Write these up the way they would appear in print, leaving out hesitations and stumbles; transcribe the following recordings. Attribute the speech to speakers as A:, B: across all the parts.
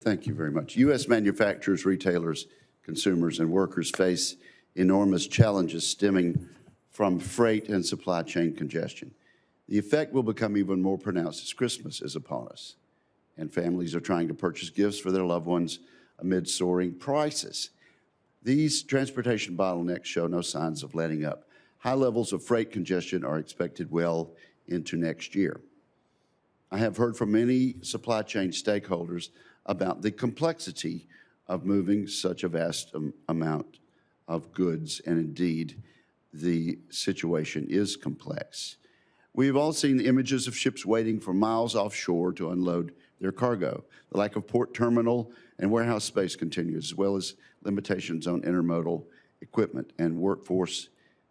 A: Thank you very much. U.S. manufacturers, retailers, consumers, and workers face enormous challenges stemming from freight and supply chain congestion. The effect will become even more pronounced as Christmas is upon us, and families are trying to purchase gifts for their loved ones amid soaring prices. These transportation bottlenecks show no signs of letting up. High levels of freight congestion are expected well into next year. I have heard from many supply chain stakeholders about the complexity of moving such a vast amount of goods, and indeed, the situation is complex. We've all seen images of ships waiting for miles offshore to unload their cargo. The lack of port terminal and warehouse space continues, as well as limitations on intermodal equipment and workforce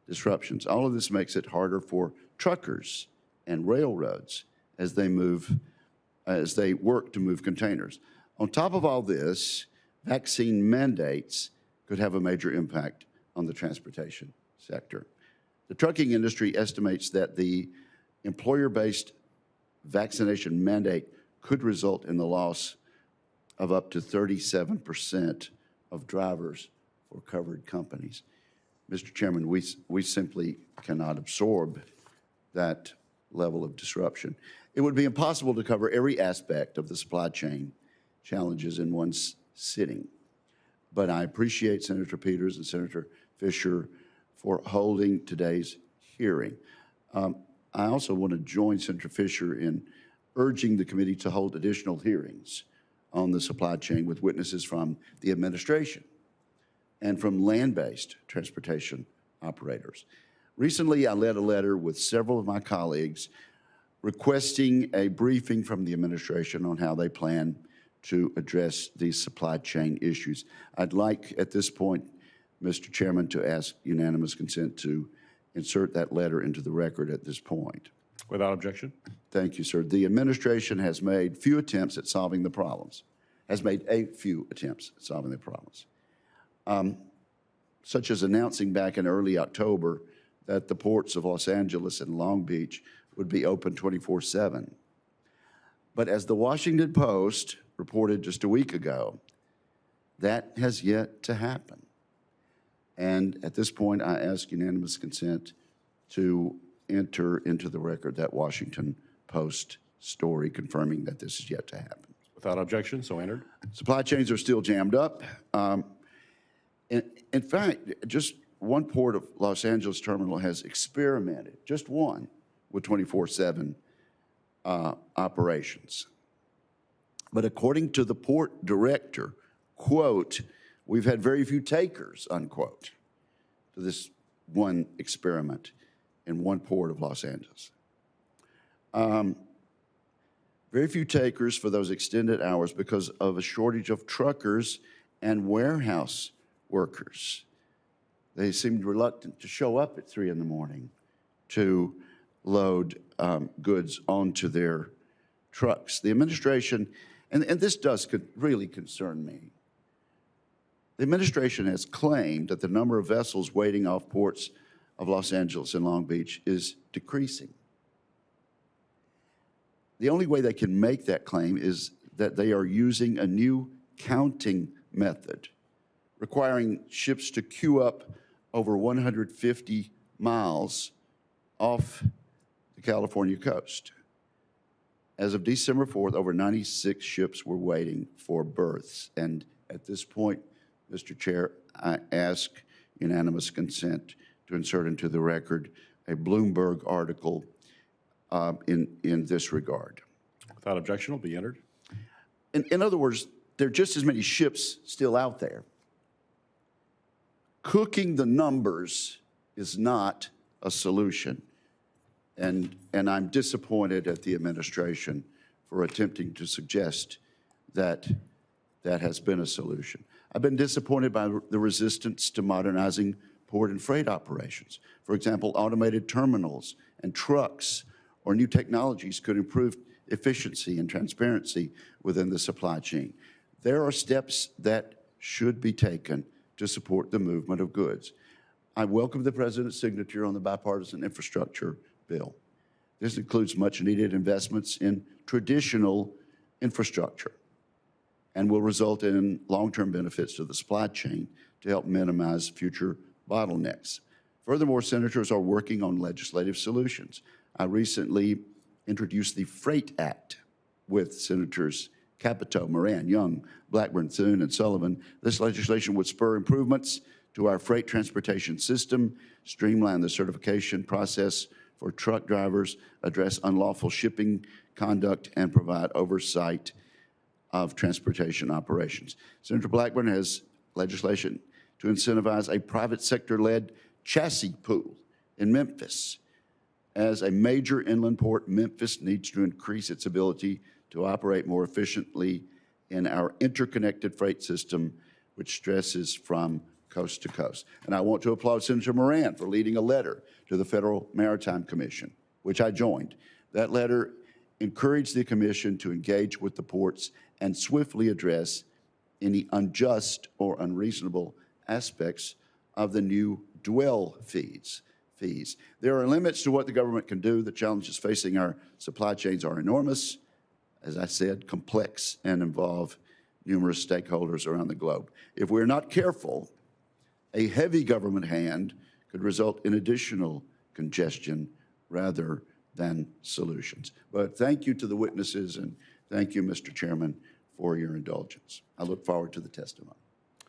A: disruptions. All of this makes it harder for truckers and railroads as they work to move containers. On top of all this, vaccine mandates could have a major impact on the transportation sector. The trucking industry estimates that the employer-based vaccination mandate could result in the loss of up to 37% of drivers for covered companies. Mr. Chairman, we simply cannot absorb that level of disruption. It would be impossible to cover every aspect of the supply chain challenges in one sitting. But I appreciate Senator Peters and Senator Fisher for holding today's hearing. I also want to join Senator Fisher in urging the committee to hold additional hearings on the supply chain with witnesses from the administration and from land-based transportation operators. Recently, I led a letter with several of my colleagues requesting a briefing from the administration on how they plan to address these supply chain issues. I'd like, at this point, Mr. Chairman, to ask unanimous consent to insert that letter into the record at this point.
B: Without objection.
A: Thank you, sir. The administration has made few attempts at solving the problems, such as announcing back in early October that the ports of Los Angeles and Long Beach would be open 24/7. But as the Washington Post reported just a week ago, that has yet to happen. And at this point, I ask unanimous consent to enter into the record that Washington Post story confirming that this is yet to happen.
B: Without objection, so entered.
A: Supply chains are still jammed up. In fact, just one port of Los Angeles terminal has experimented, just one, with 24/7 operations. But according to the port director, quote, "We've had very few takers," unquote, to this one experiment in one port of Los Angeles. Very few takers for those extended hours because of a shortage of truckers and warehouse workers. They seemed reluctant to show up at 3 in the morning to load goods onto their trucks. The administration, and this does really concern me, the administration has claimed that the number of vessels waiting off ports of Los Angeles and Long Beach is decreasing. The only way they can make that claim is that they are using a new counting method, requiring ships to queue up over 150 miles off the California coast. As of December 4th, over 96 ships were waiting for berths. And at this point, Mr. Chair, I ask unanimous consent to insert into the record a Bloomberg article in this regard.
B: Without objection, will be entered.
A: In other words, there are just as many ships still out there. Cooking the numbers is not a solution. And I'm disappointed at the administration for attempting to suggest that that has been a solution. I've been disappointed by the resistance to modernizing port and freight operations. For example, automated terminals and trucks or new technologies could improve efficiency and transparency within the supply chain. There are steps that should be taken to support the movement of goods. I welcome the President's signature on the bipartisan infrastructure bill. This includes much needed investments in traditional infrastructure. and will result in long-term benefits to the supply chain to help minimize future bottlenecks. Furthermore, senators are working on legislative solutions. I recently introduced the Freight Act with Senators Capito, Moran, Young, Blackburn, Thune, and Sullivan. This legislation would spur improvements to our freight transportation system, streamline the certification process for truck drivers, address unlawful shipping conduct, and provide oversight of transportation operations. Senator Blackburn has legislation to incentivize a private sector-led chassis pool in Memphis. As a major inland port, Memphis needs to increase its ability to operate more efficiently in our interconnected freight system, which stresses from coast to coast. And I want to applaud Senator Moran for leading a letter to the Federal Maritime Commission, which I joined. That letter encouraged the Commission to engage with the ports and swiftly address any unjust or unreasonable aspects of the new dwell fees. There are limits to what the government can do. The challenges facing our supply chains are enormous, as I said, complex, and involve numerous stakeholders around the globe. If we're not careful, a heavy government hand could result in additional congestion rather than solutions. But thank you to the witnesses, and thank you, Mr. Chairman, for your indulgence. I look forward to the testimony.